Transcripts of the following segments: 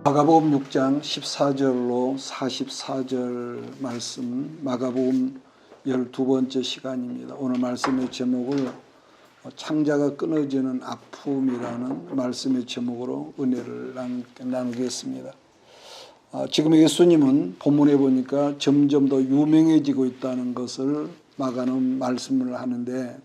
마가복음 6장 14절로 44절 말씀, 마가복음 12번째 시간입니다. 오늘 말씀의 제목을 창자가 끊어지는 아픔이라는 말씀의 제목으로 은혜를 나누겠습니다. 지금 예수님은 본문에 보니까 점점 더 유명해지고 있다는 것을 마가는 말씀을 하는데,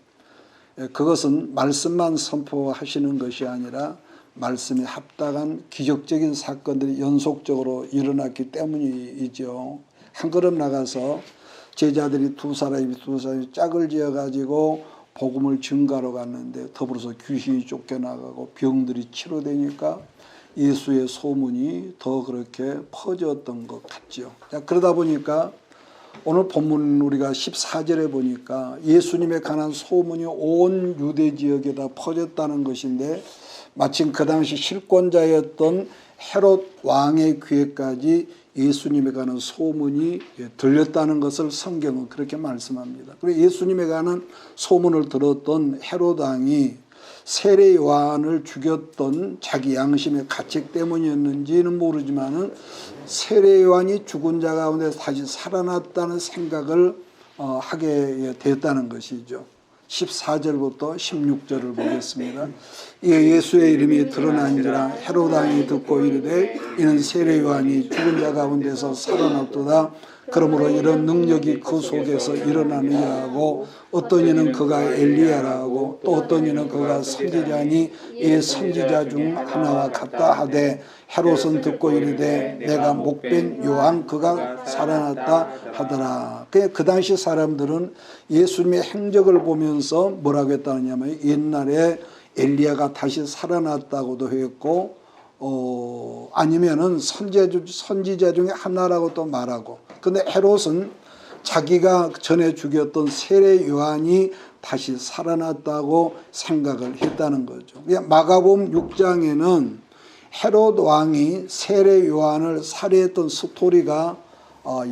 그것은 말씀만 선포하시는 것이 아니라 말씀에 합당한 기적적인 사건들이 연속적으로 일어났기 때문이죠. 한 걸음 나가서 제자들이 두 사람이 짝을 지어가지고 복음을 증가로 갔는데 더불어서 귀신이 쫓겨나가고 병들이 치료되니까 예수의 소문이 더 그렇게 퍼졌던 것 같죠. 그러다 보니까 오늘 본문 우리가 14절에 보니까 예수님에 관한 소문이 온 유대 지역에다 퍼졌다는 것인데, 마침 그 당시 실권자였던 헤롯 왕의 귀에까지 예수님에 관한 소문이 들렸다는 것을 성경은 그렇게 말씀합니다. 그리고 예수님에 관한 소문을 들었던 헤롯 왕이 세례 요한을 죽였던 자기 양심의 가책 때문이었는지는 모르지만은 세례 요한이 죽은 자 가운데 다시 살아났다는 생각을 하게 됐다는 것이죠. 14절부터 16절을 보겠습니다. 예수의 이름이 드러난지라 헤롯 왕이 듣고 이르되 이는 세례 요한이 죽은 자 가운데서 살아났도다. 그러므로 이런 능력이 그 속에서 일어나느니라 하고, 어떤 이는 그가 엘리야라 하고 또 어떤 이는 그가 선지자니 이 선지자 중 하나와 같다 하되, 헤롯은 듣고 이르되 내가 목벤 요한 그가 살아났다 하더라. 그 당시 사람들은 예수님의 행적을 보면서 뭐라고 했다냐면, 옛날에 엘리야가 다시 살아났다고도 했고, 아니면은 선지자 중에 하나라고 또 말하고, 근데 헤롯은 자기가 전에 죽였던 세례 요한이 다시 살아났다고 생각을 했다는 거죠. 마가복음 6장에는 헤롯 왕이 세례 요한을 살해했던 스토리가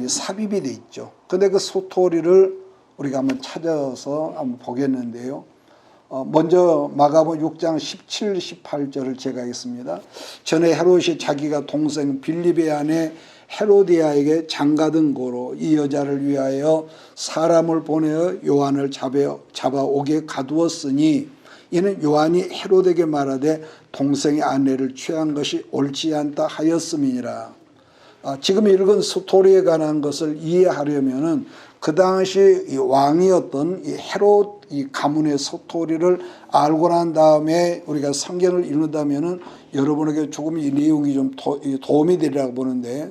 삽입이 돼 있죠. 근데 그 스토리를 우리가 한번 찾아서 한번 보겠는데요. 먼저 마가복음 6장 17, 18절을 제가 하겠습니다. 전에 헤롯이 자기가 동생 빌립의 아내 헤로디아에게 장가든 고로 이 여자를 위하여 사람을 보내어 요한을 잡아오게 가두었으니, 이는 요한이 헤롯에게 말하되 동생의 아내를 취한 것이 옳지 않다 하였음이니라. 지금 읽은 스토리에 관한 것을 이해하려면은 그 당시 이 왕이었던 이 헤롯 이 가문의 스토리를 알고 난 다음에 우리가 성경을 읽는다면은 여러분에게 조금 이 내용이 좀 도움이 되리라고 보는데,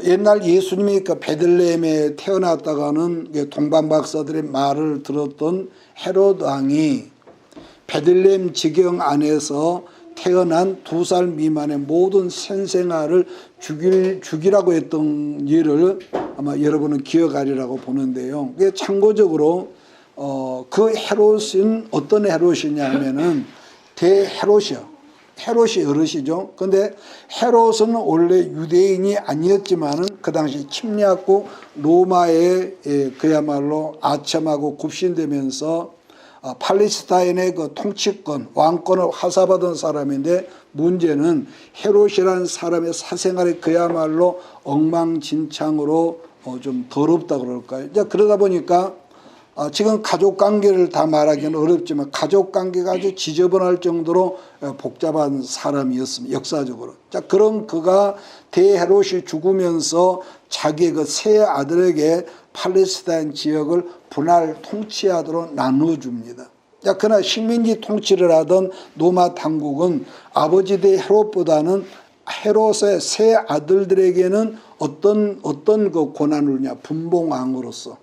옛날 예수님이 그 베들레헴에 태어났다가는 동방 박사들의 말을 들었던 헤롯 왕이 베들레헴 지경 안에서 태어난 2살 미만의 모든 생생아를 죽이라고 했던 일을 아마 여러분은 기억하리라고 보는데요. 참고적으로 그 헤롯은 어떤 헤롯이냐 하면은 대헤롯이요. 헤롯이 어르시죠. 근데 헤롯은 원래 유대인이 아니었지만은 그 당시 침략국 로마에 그야말로 아첨하고 굽신되면서 팔레스타인의 그 통치권, 왕권을 하사받은 사람인데, 문제는 헤롯이라는 사람의 사생활이 그야말로 엉망진창으로 좀 더럽다고 그럴까요? 그러다 보니까 지금 가족관계를 다 말하기는 어렵지만 가족관계가 아주 지저분할 정도로 복잡한 사람이었습니다. 역사적으로. 그런 그가 대헤롯이 죽으면서 자기의 그 세 아들에게 팔레스타인 지역을 분할 통치하도록 나눠줍니다. 그러나 식민지 통치를 하던 로마 당국은 아버지 대헤롯보다는 헤롯의 세 아들들에게는 어떤 그 권한을 주냐, 분봉왕으로서.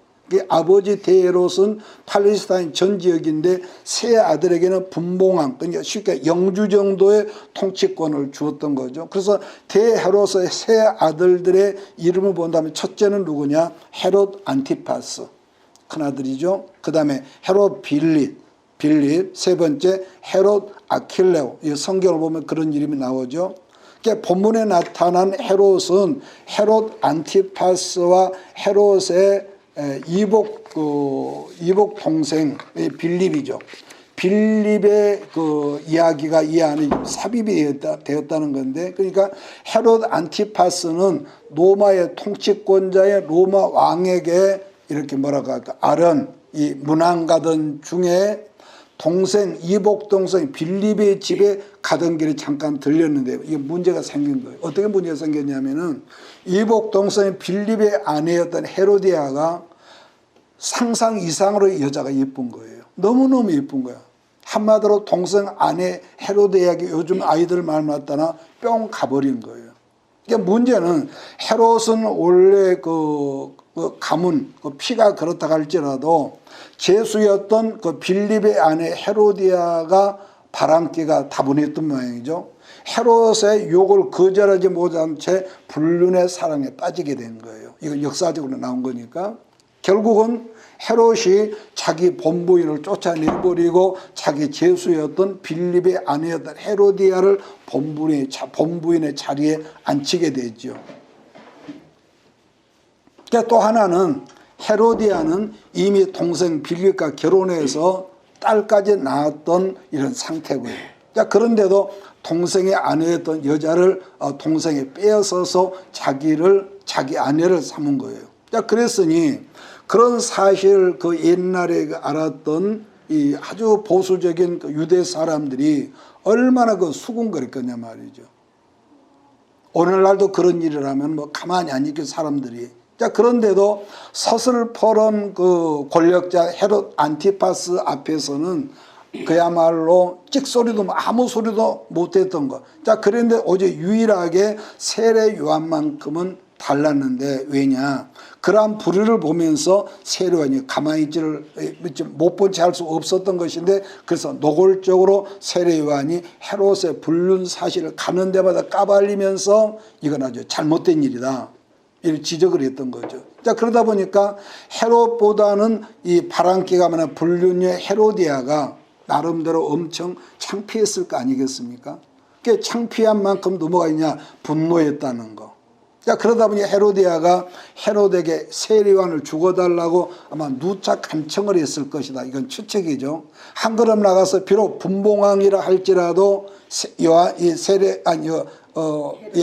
아버지 대헤롯은 팔레스타인 전 지역인데 세 아들에게는 분봉왕, 그러니까 쉽게 영주 정도의 통치권을 주었던 거죠. 그래서 대헤롯의 세 아들들의 이름을 본다면 첫째는 누구냐? 헤롯 안티파스, 큰아들이죠. 그 다음에 헤롯 빌립, 세 번째 헤롯 아킬레오. 이 성경을 보면 그런 이름이 나오죠. 그러니까 본문에 나타난 헤롯은 헤롯 안티파스와 헤롯의 이복 동생 빌립이죠. 빌립의 그 이야기가 이 안에 삽입이 되었다는 건데, 그러니까 헤롯 안티파스는 로마의 통치권자의 로마 왕에게 이렇게 뭐라고 할까, 아른 이 문안가던 중에 동생, 이복 동생 빌립의 집에 가던 길에 잠깐 들렸는데 이게 문제가 생긴 거예요. 어떻게 문제가 생겼냐면은 이복 동생 빌립의 아내였던 헤로디아가 상상 이상으로 여자가 예쁜 거예요. 너무너무 예쁜 거야. 한마디로 동생 아내 헤로디아에게 요즘 아이들 말 맞다나 뿅 가버린 거예요. 그러니까 문제는 헤롯은 원래 그 가문, 그 피가 그렇다 할지라도 제수였던 그 빌립의 아내 헤로디아가 바람기가 다분했던 모양이죠. 헤롯의 유혹을 거절하지 못한 채 불륜의 사랑에 빠지게 된 거예요. 이건 역사적으로 나온 거니까. 결국은 헤롯이 자기 본부인을 쫓아내버리고 자기 제수였던 빌립의 아내였던 헤로디아를 본부인의 자리에 앉히게 되죠. 그러니까 또 하나는 헤로디아는 이미 동생 빌립과 결혼해서 딸까지 낳았던 이런 상태고요. 그런데도 동생의 아내였던 여자를 동생이 빼앗아서 자기 아내를 삼은 거예요. 그랬으니 그런 사실 그 옛날에 알았던 이 아주 보수적인 유대 사람들이 얼마나 그 수군거렸겠냐 말이죠. 오늘날도 그런 일을 하면 뭐 가만히 안 있게 사람들이. 그런데도 서슬퍼런 그 권력자 헤롯 안티파스 앞에서는 그야말로 찍소리도 아무 소리도 못했던 거. 그런데 오직 유일하게 세례 요한만큼은 달랐는데 왜냐? 그러한 불의를 보면서 세례 요한이 가만히 있지를 못 본 채 할 수 없었던 것인데, 그래서 노골적으로 세례 요한이 헤롯의 불륜 사실을 가는 데마다 까발리면서 이건 아주 잘못된 일이다, 이렇게 지적을 했던 거죠. 그러다 보니까 헤롯보다는 이 바람기가 많은 불륜녀 헤로디아가 나름대로 엄청 창피했을 거 아니겠습니까? 그 창피한 만큼도 뭐가 있냐? 분노했다는 거. 그러다 보니 헤로디아가 헤롯에게 세례 요한을 죽어달라고 아마 누차 간청을 했을 것이다. 이건 추측이죠. 한 걸음 나가서 비록 분봉왕이라 할지라도 이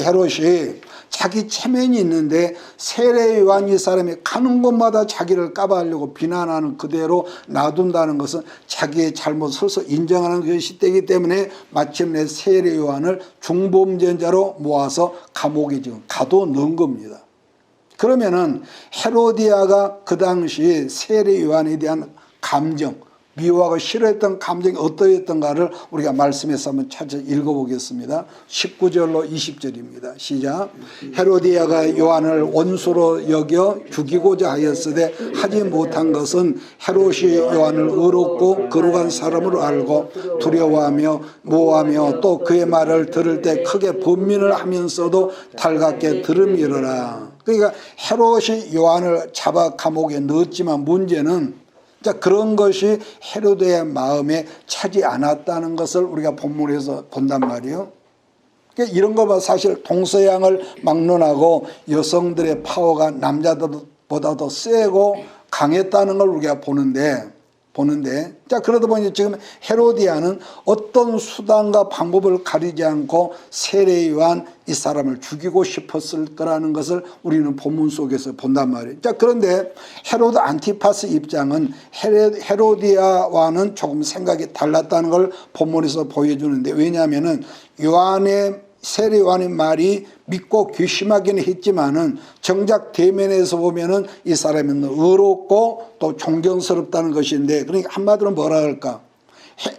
헤롯이 자기 체면이 있는데 세례 요한 이 사람이 가는 곳마다 자기를 까발려고 비난하는 그대로 놔둔다는 것은 자기의 잘못을 스스로 인정하는 것이 되기 때문에 마침내 세례 요한을 중범죄자로 모아서 감옥에 지금 가둬놓은 겁니다. 그러면은 헤로디아가 그 당시 세례 요한에 대한 감정, 미워하고 싫어했던 감정이 어떠했던가를 우리가 말씀에서 한번 찾아 읽어보겠습니다. 19절로 20절입니다. 시작. 헤로디아가 요한을 원수로 여겨 죽이고자 하였으되 하지 못한 것은 헤롯이 요한을 의롭고 거룩한 사람으로 알고 두려워하며 모호하며 또 그의 말을 들을 때 크게 번민을 하면서도 달갑게 들음이러라. 그러니까 헤롯이 요한을 잡아 감옥에 넣었지만 문제는 그런 것이 헤로드의 마음에 차지 않았다는 것을 우리가 본문에서 본단 말이에요. 이런 거 봐, 사실 동서양을 막론하고 여성들의 파워가 남자들보다 더 세고 강했다는 걸 우리가 보는데 그러다 보니 지금 헤로디아는 어떤 수단과 방법을 가리지 않고 세례 요한 이 사람을 죽이고 싶었을 거라는 것을 우리는 본문 속에서 본단 말이에요. 그런데 헤롯 안티파스 입장은 헤로디아와는 조금 생각이 달랐다는 걸 본문에서 보여주는데, 왜냐하면은 세례 요한의 말이 믿고 귀심하기는 했지만은 정작 대면에서 보면은 이 사람은 의롭고 또 존경스럽다는 것인데, 그러니까 한마디로 뭐라 할까?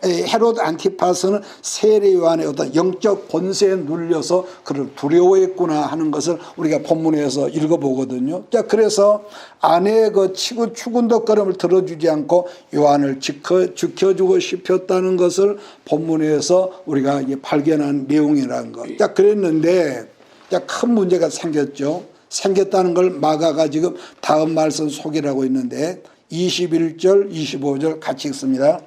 헤롯 안티파스는 세례 요한의 어떤 영적 권세에 눌려서 그를 두려워했구나 하는 것을 우리가 본문에서 읽어보거든요. 그래서 아내의 그 추근덕거림을 들어주지 않고 요한을 지켜주고 싶었다는 것을 본문에서 우리가 발견한 내용이라는 것. 그랬는데 큰 문제가 생겼죠. 생겼다는 걸 마가가 지금 다음 말씀 소개하고 있는데 21절 25절 같이 읽습니다.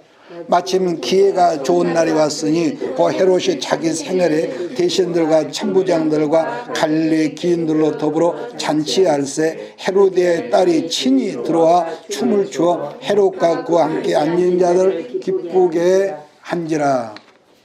마침 기회가 좋은 날이 왔으니 그 헤롯이 자기 생일에 대신들과 천부장들과 갈릴리 기인들로 더불어 잔치할세 헤로디아의 딸이 친히 들어와 춤을 추어 헤롯과 그와 함께 앉은 자들 기쁘게 한지라.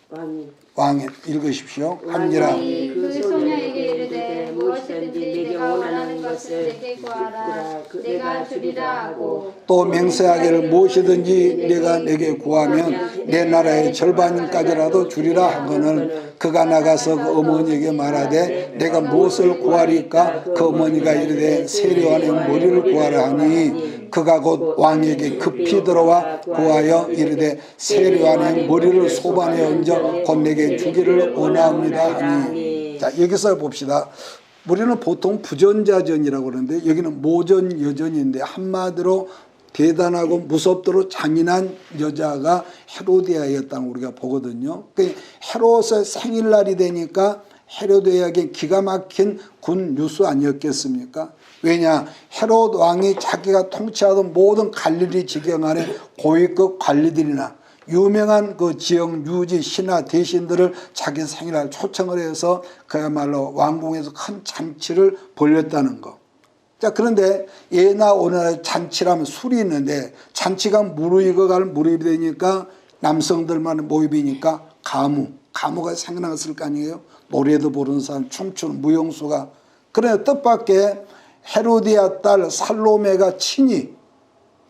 왕이 왕이 읽으십시오. 한지라. 왕이 그 소녀에게 이르되 무엇이든지 내가 원하는 것을 내게 구하라 내가 주리라 하고 또 맹세하기를 무엇이든지 내가 내게 구하면 내 나라의 절반까지라도 주리라 하거늘 그가 나가서 그 어머니에게 말하되 내가 무엇을 구하리까 그 어머니가 이르되 세례요한의 머리를 구하라 하니 그가 곧 왕에게 급히 들어와 구하여 이르되 세례요한의 머리를 소반에 얹어 곧 내게 주기를 원하옵니다 하니. 자, 여기서 봅시다. 우리는 보통 부전자전이라고 그러는데 여기는 모전여전인데 한마디로 대단하고 무섭도록 잔인한 여자가 헤로디아였다는 우리가 보거든요. 그러니까 헤롯의 생일날이 되니까 헤로디아에게 기가 막힌 군 뉴스 아니었겠습니까? 왜냐, 헤롯 왕이 자기가 통치하던 모든 갈릴리 지경 안에 고위급 관리들이나 유명한 그 지역 유지 신하 대신들을 자기 생일날 초청을 해서 그야말로 왕궁에서 큰 잔치를 벌였다는 거. 자, 그런데 예나 오늘날 잔치라면 술이 있는데 잔치가 무르익어갈 무렵이 되니까 남성들만 모임이니까 가무가 생겨났을 거 아니에요. 노래도 부르는 사람, 춤추는 무용수가. 그러나 뜻밖의 헤로디아 딸 살로메가 친히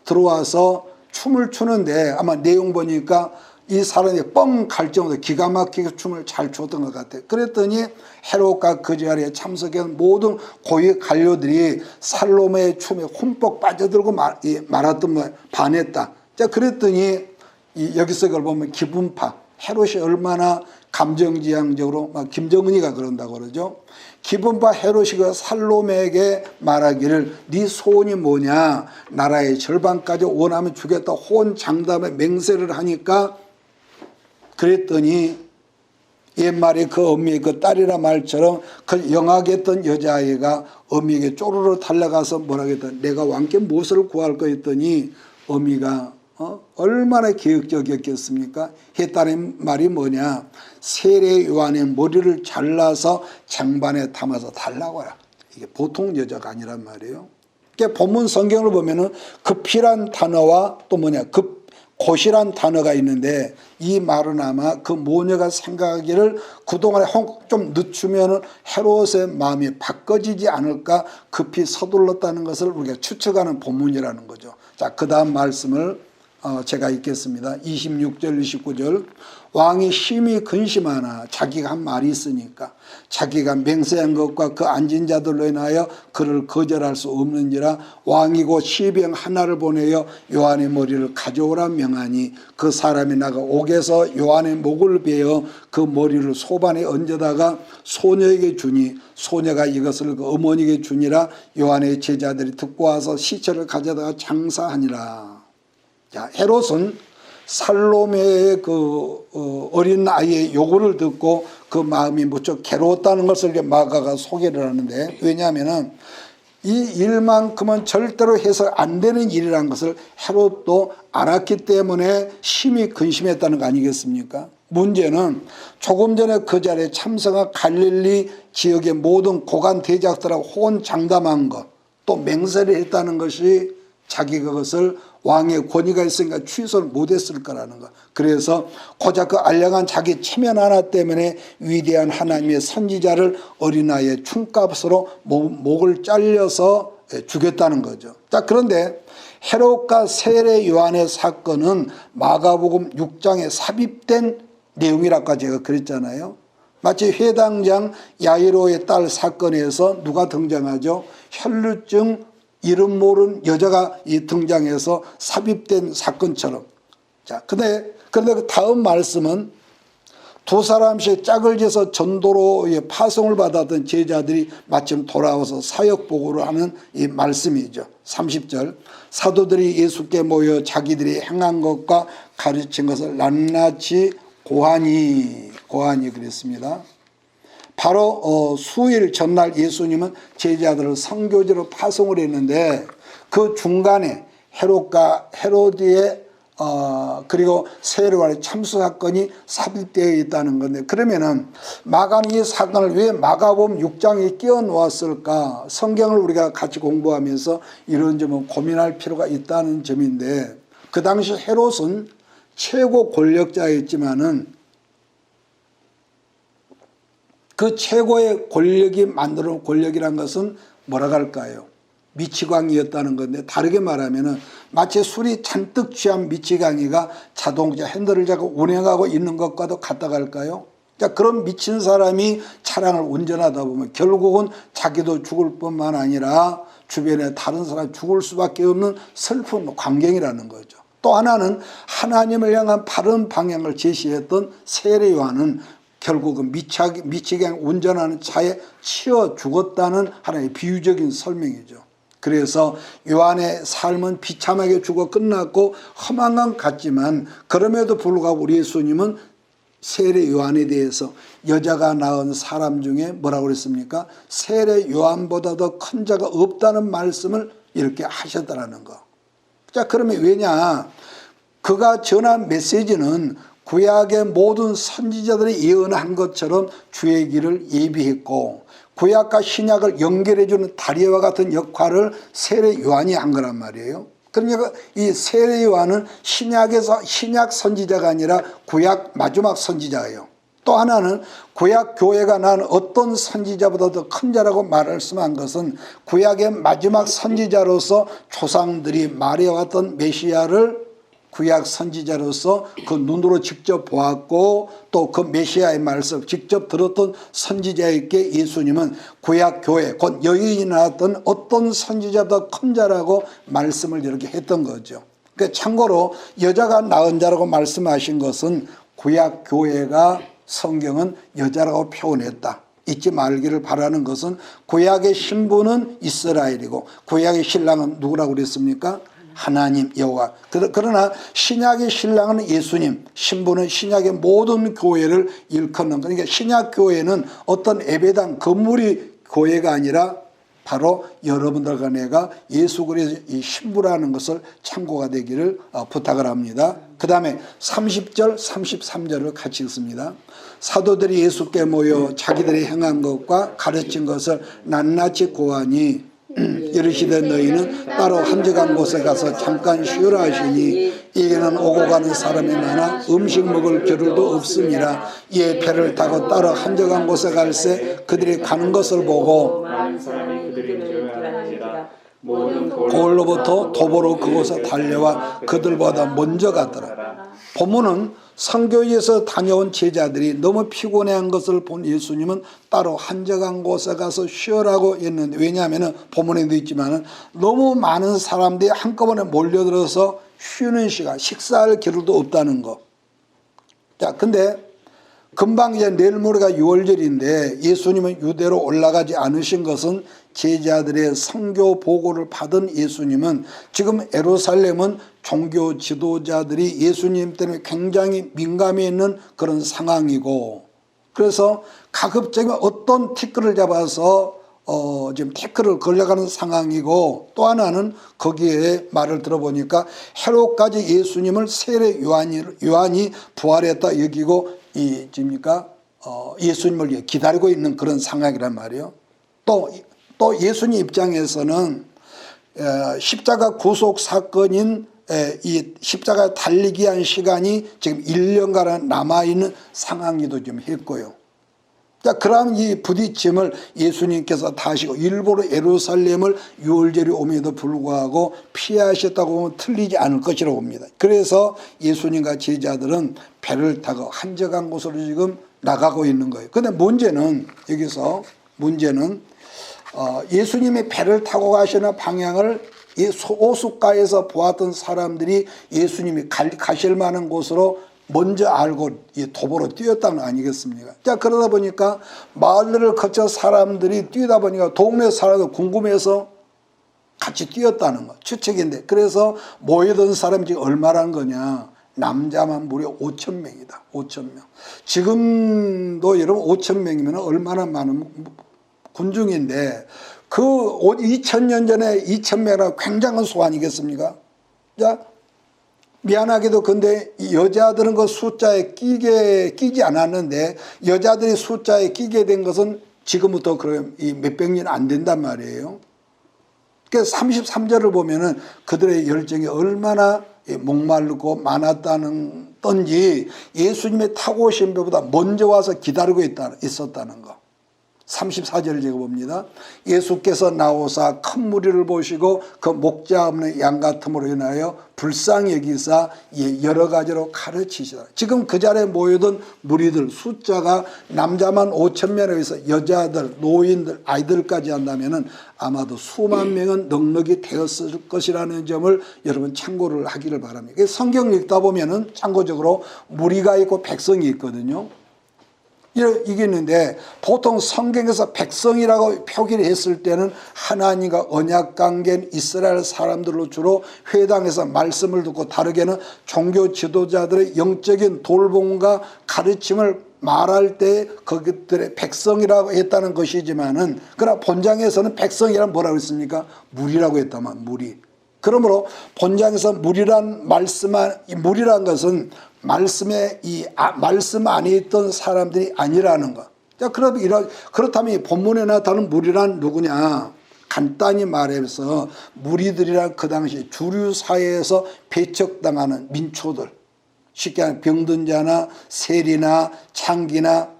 들어와서 춤을 추는데 아마 내용 보니까 이 사람이 뻥 갈 정도로 기가 막히게 춤을 잘 췄던 것 같아요. 그랬더니 헤롯과 그 자리에 참석한 모든 고위 관료들이 살로메의 춤에 흠뻑 빠져들고 말았던 말 반했다. 자, 그랬더니 여기서 그걸 보면 기분파. 헤롯이 얼마나 감정지향적으로 막 김정은이가 그런다고 그러죠. 기분파 헤롯이 그 살로메에게 말하기를 네 소원이 뭐냐, 나라의 절반까지 원하면 주겠다 호언장담에 맹세를 하니까 그랬더니 옛말에 그 어미의 그 딸이라 말처럼 그 영악했던 여자아이가 어미에게 쪼르르 달려가서 뭐라겠다, 내가 왕께 무엇을 구할 거 했더니 어미가 얼마나 계획적이었겠습니까? 했다는 말이 뭐냐, 세례 요한의 머리를 잘라서 쟁반에 담아서 달라고 하라. 이게 보통 여자가 아니란 말이에요. 그러니까 본문 성경을 보면은 급이란 단어와 또 곧이란 단어가 있는데 이 말은 아마 그 모녀가 생각하기를 그동안에 좀 늦추면 헤롯의 마음이 바꿔지지 않을까 급히 서둘렀다는 것을 우리가 추측하는 본문이라는 거죠. 자, 그 다음 말씀을 제가 읽겠습니다. 26절 29절. 왕이 심히 근심하나 자기가 한 말이 있으니까 자기가 맹세한 것과 그 앉은 자들로 인하여 그를 거절할 수 없는지라 왕이 곧 시병 하나를 보내어 요한의 머리를 가져오라 명하니 그 사람이 나가 옥에서 요한의 목을 베어 그 머리를 소반에 얹어다가 소녀에게 주니 소녀가 이것을 그 어머니에게 주니라 요한의 제자들이 듣고 와서 시체를 가져다가 장사하니라. 자, 헤롯은 살로메의 그 어린 아이의 요구를 듣고 그 마음이 무척 괴로웠다는 것을 마가가 소개를 하는데, 왜냐하면 이 일만큼은 절대로 해서 안 되는 일이라는 것을 헤롯도 알았기 때문에 심히 근심했다는 거 아니겠습니까? 문제는 조금 전에 그 자리에 참석한 갈릴리 지역의 모든 고관 대작들하고 호언장담한 것, 또 맹세를 했다는 것이 자기가 그것을 왕의 권위가 있으니까 취소를 못했을 거라는 거. 그래서 고작 그 알량한 자기 체면 하나 때문에 위대한 하나님의 선지자를 어린아이의 춤값으로 목을 잘려서 죽였다는 거죠. 자, 그런데 헤롯과 세례 요한의 사건은 마가복음 6장에 삽입된 내용이라고 제가 그랬잖아요. 마치 회당장 야이로의 딸 사건에서 누가 등장하죠? 혈루증 이름 모르는 여자가 등장해서 삽입된 사건처럼. 자, 그런데 그 다음 말씀은 두 사람씩 짝을 지어서 전도로 파송을 받았던 제자들이 마침 돌아와서 사역 보고를 하는 이 말씀이죠. 30절. 사도들이 예수께 모여 자기들이 행한 것과 가르친 것을 낱낱이 고하니 그랬습니다. 바로 수일 전날 예수님은 제자들을 선교지로 파송을 했는데 그 중간에 헤롯과 헤로디의 그리고 세례요한의 참수 사건이 삽입되어 있다는 건데, 그러면은 마가는 이 사건을 왜 마가복음 6장에 끼워 놓았을까? 성경을 우리가 같이 공부하면서 이런 점은 고민할 필요가 있다는 점인데, 그 당시 헤롯은 최고 권력자였지만은 그 최고의 권력이 만들어 놓은 권력이란 것은 뭐라 할까요? 미치광이였다는 건데, 다르게 말하면은 마치 술이 잔뜩 취한 미치광이가 자동차 핸들을 잡고 운행하고 있는 것과도 같다 할까요? 자, 그런 미친 사람이 차량을 운전하다 보면 결국은 자기도 죽을 뿐만 아니라 주변에 다른 사람이 죽을 수밖에 없는 슬픈 광경이라는 거죠. 또 하나는 하나님을 향한 바른 방향을 제시했던 세례 요한은 결국은 미치광이 운전하는 차에 치여 죽었다는 하나의 비유적인 설명이죠. 그래서 요한의 삶은 비참하게 죽어 끝났고 험한 것 같지만, 그럼에도 불구하고 우리 예수님은 세례 요한에 대해서 여자가 낳은 사람 중에 뭐라고 그랬습니까? 세례 요한보다 더 큰 자가 없다는 말씀을 이렇게 하셨다라는 거. 자, 그러면 왜냐? 그가 전한 메시지는 구약의 모든 선지자들이 예언한 것처럼 주의 길을 예비했고, 구약과 신약을 연결해주는 다리와 같은 역할을 세례 요한이 한 거란 말이에요. 그러니까 이 세례 요한은 신약에서 신약 선지자가 아니라 구약 마지막 선지자예요. 또 하나는 구약 교회가 난 어떤 선지자보다 더 큰 자라고 말씀한 것은 구약의 마지막 선지자로서 조상들이 말해왔던 메시아를 구약 선지자로서 그 눈으로 직접 보았고, 또 그 메시아의 말씀 직접 들었던 선지자에게 예수님은 구약 교회 곧 여인이 나왔던 어떤 선지자보다 큰 자라고 말씀을 이렇게 했던 거죠. 그러니까 참고로 여자가 낳은 자라고 말씀하신 것은 구약 교회가 성경은 여자라고 표현했다. 잊지 말기를 바라는 것은 구약의 신부는 이스라엘이고 구약의 신랑은 누구라고 그랬습니까? 하나님 여호와. 그러나 신약의 신랑은 예수님, 신부는 신약의 모든 교회를 일컫는, 그러니까 신약 교회는 어떤 예배당 건물이 교회가 아니라 바로 여러분들과 내가 예수 그리스도의 이 신부라는 것을 참고가 되기를 부탁을 합니다. 그 다음에 30절 33절을 같이 읽습니다. 사도들이 예수께 모여 자기들이 행한 것과 가르친 것을 낱낱이 고하니 이르시되 너희는 따로 한적한 곳에 가서 잠깐 쉬으라 하시니 이게는 오고 가는 사람이 많아 음식 먹을 겨를도 없음이라. 이에 배를 타고 따로 한적한 곳에 갈새 그들이 가는 것을 보고 고을로부터 도보로 그곳에 달려와 그들보다 먼저 가더라. 본문은 선교지에서 다녀온 제자들이 너무 피곤해한 것을 본 예수님은 따로 한적한 곳에 가서 쉬어라고 했는데, 왜냐하면 본문에도 있지만 너무 많은 사람들이 한꺼번에 몰려들어서 쉬는 시간, 식사할 겨를도 없다는 거. 자, 근데 금방 이제 내일 모레가 유월절인데 예수님은 유대로 올라가지 않으신 것은 제자들의 선교 보고를 받은 예수님은 지금 예루살렘은 종교 지도자들이 예수님 때문에 굉장히 민감해 있는 그런 상황이고, 그래서 가급적이면 어떤 티끌을 잡아서 지금 태클을 걸려가는 상황이고, 또 하나는 거기에 말을 들어보니까 헤롯까지 예수님을 세례 요한이 부활했다 여기고 예수님을 기다리고 있는 그런 상황이란 말이에요. 또 예수님 입장에서는 십자가 구속 사건인 이 십자가에 달리기 한 시간이 지금 1년간 남아있는 상황이도 좀 했고요. 자, 그럼 이 부딪힘을 예수님께서 다시고 일부러 예루살렘을 유월절이 옴에도 불구하고 피하셨다고 보면 틀리지 않을 것이라고 봅니다. 그래서 예수님과 제자들은 배를 타고 한적한 곳으로 지금 나가고 있는 거예요. 그런데 문제는 예수님이 배를 타고 가시는 방향을 오숫가에서 보았던 사람들이 예수님이 가실 만한 곳으로 먼저 알고 도보로 뛰었다는 거 아니겠습니까? 자, 그러다 보니까 마을들을 거쳐 사람들이 뛰다 보니까 동네 사람들 궁금해서 같이 뛰었다는 거, 추측인데, 그래서 모이던 사람이 지금 얼마란 거냐? 남자만 무려 5,000명이다. 5,000명. 지금도 여러분 5,000명이면 얼마나 많은 군중인데, 그 2000년 전에 2,000명이라 굉장한 수 아니겠습니까? 자, 미안하게도 근데 여자들은 그 숫자에 끼지 않았는데, 여자들이 숫자에 끼게 된 것은 지금부터 그럼 이 몇백 년 안 된단 말이에요. 그래서 33절을 보면은 그들의 열정이 얼마나 목마르고 많았다는지 예수님의 타고 오신 배보다 먼저 와서 기다리고 있었다는 거. 34절을 제가 봅니다. 예수께서 나오사 큰 무리를 보시고 그 목자 없는 양 같음으로 인하여 불쌍히 여기사 여러 가지로 가르치시다. 지금 그 자리에 모여든 무리들 숫자가 남자만 5,000명에 의해서 여자들, 노인들, 아이들까지 한다면은 아마도 수만 명은 넉넉히 되었을 것이라는 점을 여러분 참고를 하기를 바랍니다. 성경 읽다 보면은 참고적으로 무리가 있고 백성이 있거든요. 이게 있는데 보통 성경에서 백성이라고 표기를 했을 때는 하나님과 언약관계인 이스라엘 사람들로 주로 회당에서 말씀을 듣고 다르게는 종교 지도자들의 영적인 돌봄과 가르침을 말할 때 그것들의 백성이라고 했다는 것이지만은 그러나 본장에서는 백성이란 뭐라고 했습니까? 무리라고 했다만 무리. 그러므로 본장에서 무리란 것은 말씀 안에 있던 사람들이 아니라는 것. 자, 그렇다면 이 본문에 나타나는 무리란 누구냐? 간단히 말해서 무리들이란 그 당시 주류 사회에서 배척당하는 민초들, 쉽게 말하면 병든 자나 세리나 창기나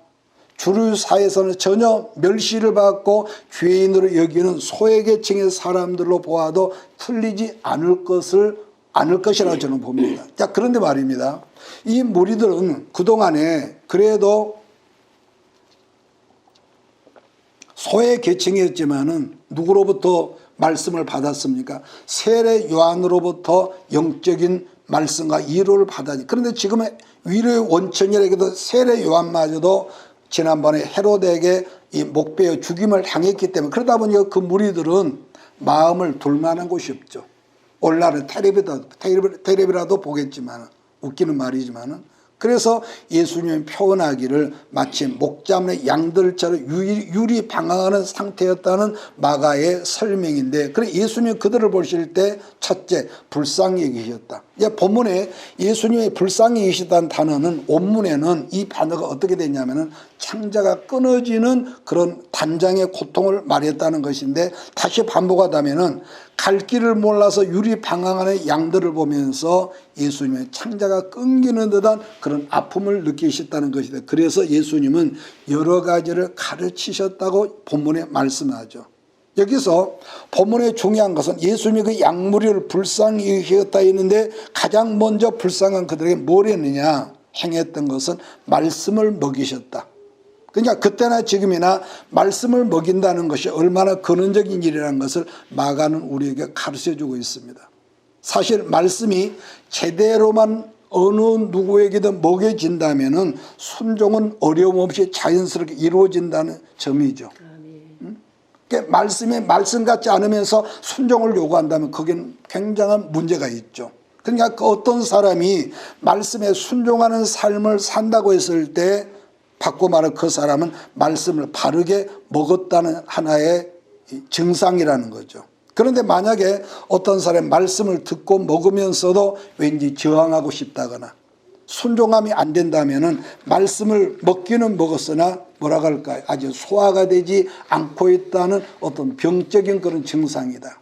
주류 사회에서는 전혀 멸시를 받고 죄인으로 여기는 소외계층의 사람들로 보아도 틀리지 않을 것이라고 저는 봅니다. 자, 그런데 말입니다. 이 무리들은 그동안에 그래도 소외계층이었지만은 누구로부터 말씀을 받았습니까? 세례 요한으로부터 영적인 말씀과 위로를 받았지. 그런데 지금의 위로의 원천이라기도 세례 요한마저도 지난번에 헤로데에게 이 목베어 죽임을 향했기 때문에 그러다 보니까 그 무리들은 마음을 둘만한 곳이 없죠. 오늘날은 텔레비라도 보겠지만 웃기는 말이지만은 그래서 예수님이 표현하기를 마치 목잡는 양들처럼 유리방황하는 상태였다는 마가의 설명인데 그래 예수님이 그들을 보실 때 첫째 불쌍히 여기셨다. 본문에 예수님이 불쌍히 여기셨다는 단어는 원문에는 이 단어가 어떻게 되냐면은 창자가 끊어지는 그런 단장의 고통을 말했다는 것인데 다시 반복하다면은 갈 길을 몰라서 유리방황하는 양들을 보면서 예수님의 창자가 끊기는 듯한 그런 아픔을 느끼셨다는 것이다. 그래서 예수님은 여러 가지를 가르치셨다고 본문에 말씀하죠. 여기서 본문의 중요한 것은 예수님이 그 양무리를 불쌍히 여기셨다 했는데 가장 먼저 불쌍한 그들에게 뭘 했느냐 행했던 것은 말씀을 먹이셨다. 그러니까 그때나 지금이나 말씀을 먹인다는 것이 얼마나 근원적인 일이라는 것을 마가는 우리에게 가르쳐주고 있습니다. 사실 말씀이 제대로만 어느 누구에게든 먹여진다면 순종은 어려움 없이 자연스럽게 이루어진다는 점이죠. 그러니까 말씀이 말씀 같지 않으면서 순종을 요구한다면 거기는 굉장한 문제가 있죠. 그러니까 그 어떤 사람이 말씀에 순종하는 삶을 산다고 했을 때 바꿔 말해 그 사람은 말씀을 바르게 먹었다는 하나의 증상이라는 거죠. 그런데 만약에 어떤 사람이 말씀을 듣고 먹으면서도 왠지 저항하고 싶다거나 순종함이 안 된다면은 말씀을 먹기는 먹었으나 뭐라고 할까요? 아주 소화가 되지 않고 있다는 어떤 병적인 그런 증상이다.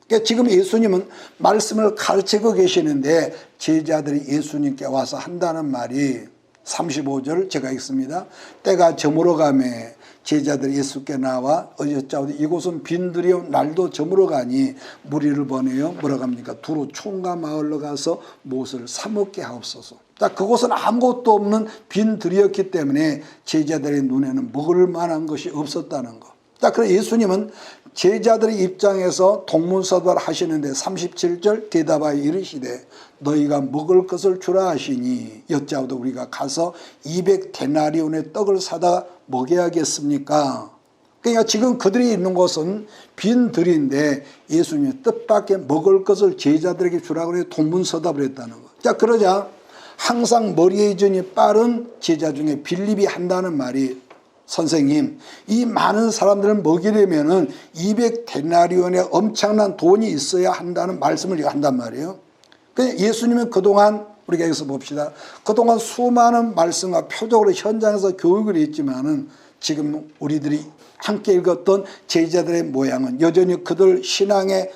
그러니까 지금 예수님은 말씀을 가르치고 계시는데 제자들이 예수님께 와서 한다는 말이 35절 제가 읽습니다. 때가 저물어 가매 제자들이 예수께 나와 어여짜오되 이곳은 빈들이요 날도 저물어 가니 무리를 보내어 뭐라고 합니까? 두루 총과 마을로 가서 무엇을 사 먹게 하옵소서. 자, 그곳은 아무것도 없는 빈들이었기 때문에 제자들의 눈에는 먹을 만한 것이 없었다는 것. 자, 그래서 예수님은 제자들의 입장에서 동문서답을 하시는데 37절 대답하여 이르시되 너희가 먹을 것을 주라 하시니 여짜오도 우리가 가서 200데나리온의 떡을 사다 먹여야겠습니까? 그러니까 지금 그들이 있는 곳은 빈들인데 예수님이 뜻밖의 먹을 것을 제자들에게 주라고 해 동문서답을 했다는 것. 자, 그러자 항상 머리회전이 빠른 제자 중에 빌립이 한다는 말이 선생님, 이 많은 사람들을 먹이려면은 200데나리온의 엄청난 돈이 있어야 한다는 말씀을 한단 말이에요. 그냥 예수님은 그동안 우리가 여기서 봅시다. 그동안 수많은 말씀과 표적으로 현장에서 교육을 했지만은 지금 우리들이 함께 읽었던 제자들의 모양은 여전히 그들 신앙은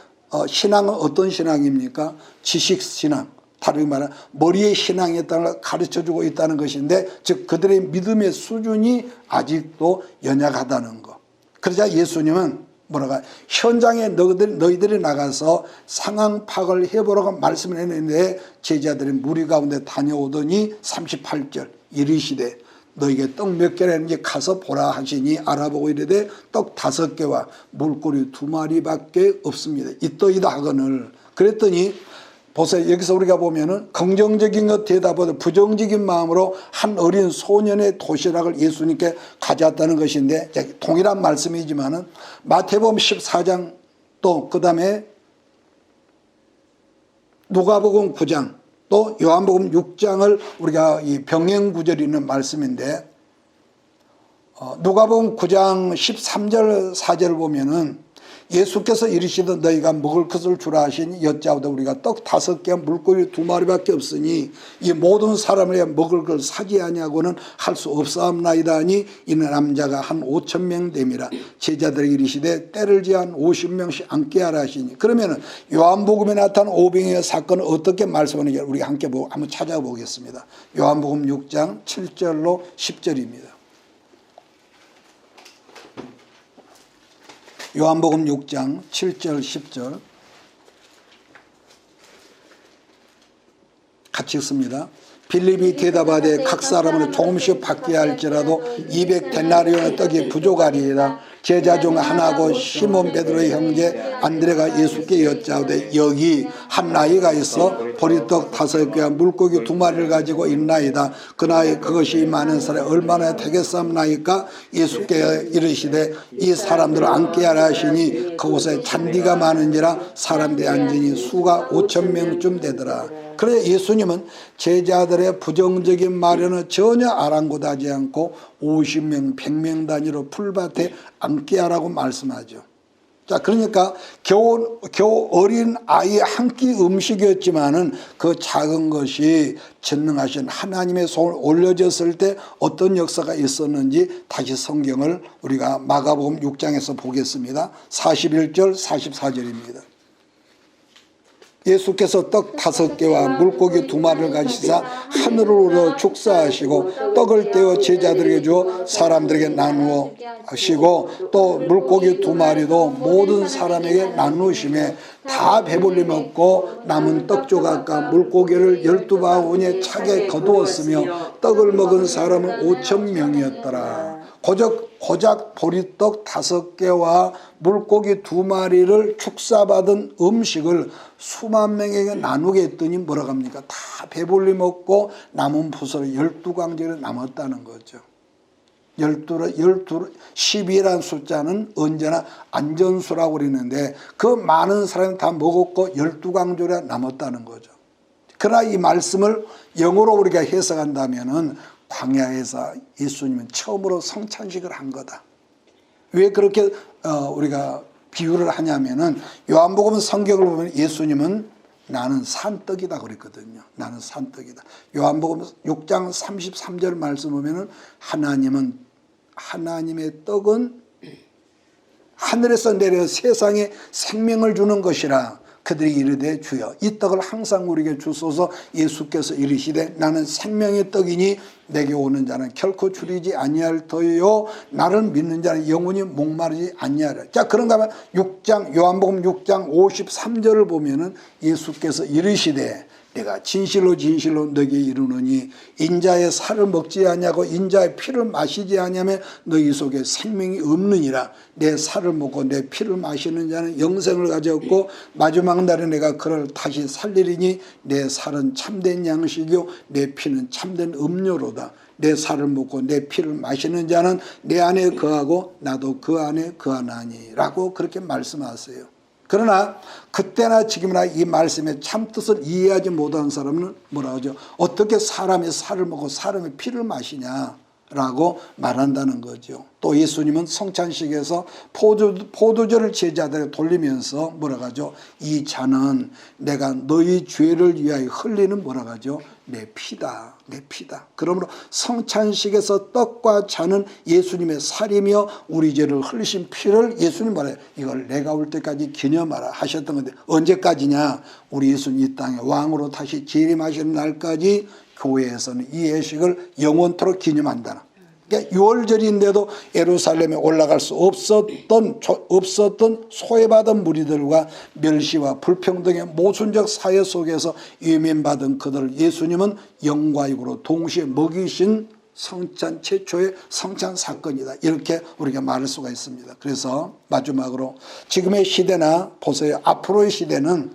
어떤 신앙입니까? 지식신앙. 다르게 말하면 머리의 신앙이 있다는 걸 가르쳐주고 있다는 것인데, 즉 그들의 믿음의 수준이 아직도 연약하다는 거. 그러자 예수님은 뭐라고 현장에 너희들이 나가서 상황 파악을 해보라고 말씀을 했는데, 제자들이 무리 가운데 다녀오더니 38절 이르시되 너에게 떡 몇 개나 있는지 가서 보라 하시니 알아보고 이르되 떡 5개와 물고기 2마리밖에 없습니다. 있더이다 하거늘. 그랬더니 보세요. 여기서 우리가 보면은 긍정적인 것 대답보다 부정적인 마음으로 한 어린 소년의 도시락을 예수님께 가져왔다는 것인데, 동일한 말씀이지만은 마태복음 14장 또 그 다음에 누가복음 9장 또 요한복음 6장을 우리가 이 병행 구절이 있는 말씀인데, 누가복음 9장 13절 4절을 보면은 예수께서 이르시되 너희가 먹을 것을 주라 하시니 여짜오되 우리가 떡 5개와 물고기 2마리밖에 없으니 이 모든 사람을 먹을 걸 사지 아니하고는 할 수 없사옵나이다 하니 이는 남자가 한 5,000명 됨이라. 제자들에게 이르시되 때를 지한 50명씩 앉게 하라 하시니. 그러면은 요한복음에 나타난 오병이어 사건은 어떻게 말씀하는지 우리 함께 한번 찾아보겠습니다. 요한복음 6장 7절로 10절입니다. 요한복음 6장 7절 10절 같이 읽습니다. 빌립이 대답하되 각 사람은 조금씩 받게 할지라도 200데나리온의 떡이 부족하리이다. 제자 중 하나고 시몬 베드로의 형제 안드레가 예수께 여짜오되 여기 한 나이가 있어 보리떡 5개와 물고기 2마리를 가지고 있나이다. 그 나이 그것이 많은 사람이 얼마나 되겠사옵나이까. 예수께 이르시되 이 사람들을 앉게 하라 하시니 그곳에 잔디가 많은지라 사람들이 앉으니 수가 5,000명쯤 되더라. 그래서 예수님은 제자들의 부정적인 말에는 전혀 아랑곳하지 않고 50명, 100명 단위로 풀밭에 앉게 하라고 말씀하죠. 자, 그러니까 겨우 어린 아이 한 끼 음식이었지만은 그 작은 것이 전능하신 하나님의 손을 올려졌을 때 어떤 역사가 있었는지 다시 성경을 우리가 마가복음 6장에서 보겠습니다. 41절 44절입니다. 예수께서 떡 5개와 물고기 2마리를 가지사 하늘으로 축사하시고 떡을 떼어 제자들에게 주어 사람들에게 나누어 하시고 또 물고기 2마리도 모든 사람에게 나누심에 다 배불리 먹고 남은 떡 조각과 물고기를 12바구니에 차게 거두었으며 떡을 먹은 사람은 5,000명이었더라. 고작 보리떡 5개와 물고기 2마리를 축사받은 음식을 수만 명에게 나누게 했더니 뭐라고 합니까? 다 배불리 먹고 남은 부서로 12광절이 남았다는 거죠. 12라는 숫자는 언제나 안전수라고 그러는데 그 많은 사람이 다 먹었고 12광절이 남았다는 거죠. 그러나 이 말씀을 영어로 우리가 해석한다면은 광야에서 예수님은 처음으로 성찬식을 한 거다. 왜 그렇게 우리가 비유를 하냐면은 요한복음 성경을 보면 예수님은 나는 산떡이다 그랬거든요. 나는 산떡이다. 요한복음 6장 33절 말씀 보면은 하나님의 떡은 하늘에서 내려 세상에 생명을 주는 것이라. 그들이 이르되 주여 이 떡을 항상 우리에게 주소서. 예수께서 이르시되 나는 생명의 떡이니 내게 오는 자는 결코 줄이지 아니할 터요 나를 믿는 자는 영원히 목마르지 아니하리라. 자, 그런가 하면 요한복음 6장 53절을 보면은 예수께서 이르시되 내가 진실로 너에게 이르노니 인자의 살을 먹지 아니하고 인자의 피를 마시지 아니하면 너희 속에 생명이 없느니라. 내 살을 먹고 내 피를 마시는 자는 영생을 가졌고 마지막 날에 내가 그를 다시 살리리니 내 살은 참된 양식이요 내 피는 참된 음료로다. 내 살을 먹고 내 피를 마시는 자는 내 안에 거하고 나도 그 안에 거하나니 라고 그렇게 말씀하세요. 그러나 그때나 지금이나 이 말씀의 참뜻을 이해하지 못한 사람은 뭐라 하죠? 어떻게 사람의 살을 먹고 사람의 피를 마시냐? 라고 말한다는 거죠. 또 예수님은 성찬식에서 포도주를 제자들에게 돌리면서 뭐라고 하죠? 이 잔은 내가 너희 죄를 위하여 흘리는 뭐라고 하죠? 내 피다, 내 피다. 그러므로 성찬식에서 떡과 잔은 예수님의 살이며 우리 죄를 흘리신 피를 예수님 말해요. 이걸 내가 올 때까지 기념하라 하셨던 건데 언제까지냐? 우리 예수님 이 땅에 왕으로 다시 재림하시는 날까지 교회에서는 이 예식을 영원토록 기념한다는. 그러니까 유월절인데도 예루살렘에 올라갈 수 없었던 소외받은 무리들과 멸시와 불평등의 모순적 사회 속에서 유면받은 그들을 예수님은 영과 육으로 동시에 먹이신 성찬 최초의 성찬 사건이다. 이렇게 우리가 말할 수가 있습니다. 그래서 마지막으로 지금의 시대나 보세요. 앞으로의 시대는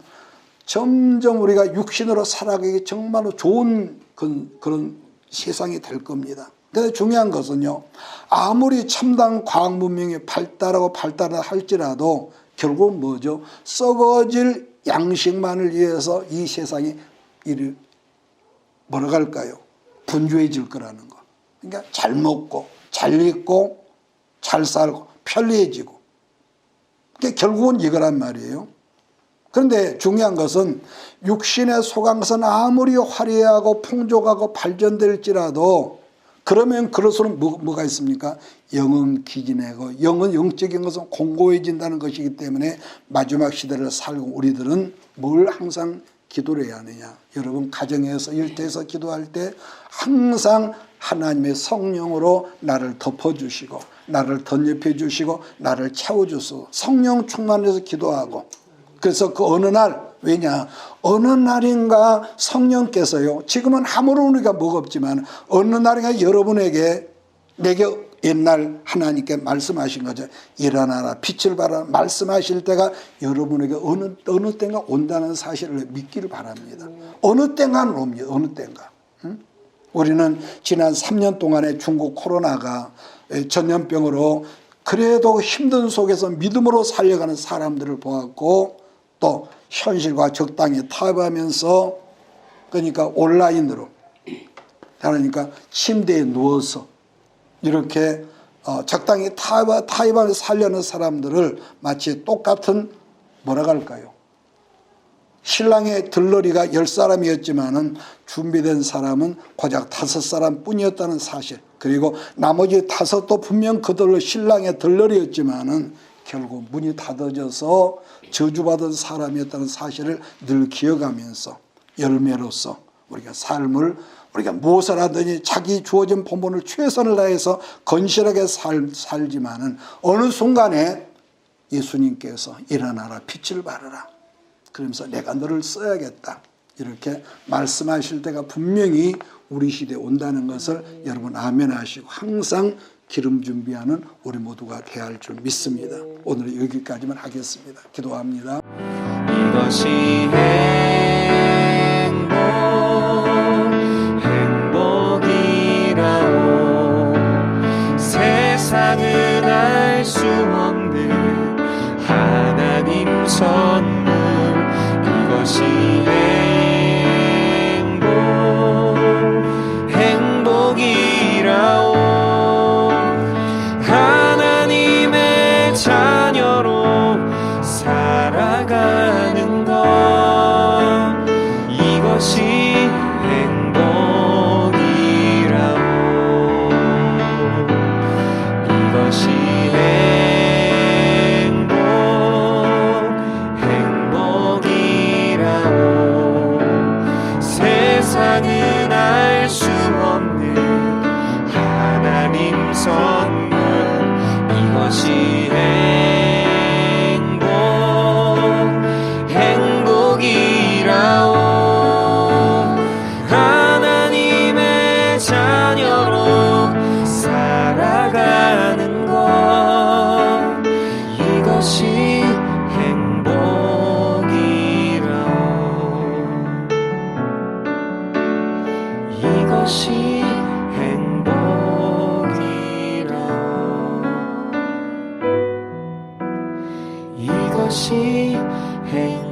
점점 우리가 육신으로 살아가기 정말로 좋은 그런 세상이 될 겁니다. 근데 중요한 것은요, 아무리 첨단 과학 문명이 발달하고 할지라도 결국은 뭐죠? 썩어질 양식만을 위해서 이 세상이 뭐라고 할까요? 분주해질 거라는 거. 그러니까 잘 먹고 잘 입고 잘 살고 편리해지고. 그러니까 결국은 이거란 말이에요. 그런데 중요한 것은 육신의 소강선 아무리 화려하고 풍족하고 발전될지라도 그러면 그럴수록 뭐가 있습니까? 영은 기진하고 영적인 것은 공고해진다는 것이기 때문에 마지막 시대를 살고 우리들은 뭘 항상 기도를 해야 하느냐. 여러분 가정에서 일터에서 기도할 때 항상 하나님의 성령으로 나를 덮어주시고 나를 덧입혀 주시고 나를 채워주시고 성령 충만해서 기도하고 그래서 그 어느 날 왜냐 어느 날인가 성령께서요 지금은 아무런 우리가 뭐가 없지만 어느 날인가 여러분에게 내게 옛날 하나님께 말씀하신 거죠. 일어나라 빛을 발하라 말씀하실 때가 여러분에게 어느 때인가 온다는 사실을 믿기를 바랍니다. 어느 때인가는 옵니다. 어느 때인가. 우리는 지난 3년 동안에 중국 코로나가 전염병으로 그래도 힘든 속에서 믿음으로 살려가는 사람들을 보았고 또 현실과 적당히 타협하면서 그러니까 온라인으로 그러니까 침대에 누워서 이렇게 적당히 타협하면서 살려는 사람들을 마치 똑같은 뭐라고 할까요? 신랑의 들러리가 10사람이었지만은 준비된 사람은 고작 5사람 뿐이었다는 사실 그리고 나머지 5도 분명 그들로 신랑의 들러리였지만은 결국 문이 닫아져서 저주받은 사람이었다는 사실을 늘 기억하면서 열매로서 우리가 삶을 우리가 무엇을 하든지 자기 주어진 본분을 최선을 다해서 건실하게 살지만은 어느 순간에 예수님께서 일어나라 빛을 발하라 그러면서 내가 너를 써야겠다 이렇게 말씀하실 때가 분명히 우리 시대에 온다는 것을 여러분 아멘 하시고 항상 기름 준비하는 우리 모두가 되어야 할 줄 믿습니다. 오늘 여기까지만 하겠습니다. 기도합니다. 이것이 행복이라오 세상은 알 수 없는 하나님 선물 이것이 행복이라오 하나님의 자녀로 살아가는 것 이것이 행복이라오 이것이 행복이라오 세상은 알 수 없는 하나님 선물 이것이 행복이라오 하나님의 자녀로 살아가는 것 이것이 행복이라오 이것이 행복이라오 이것이 행복이라오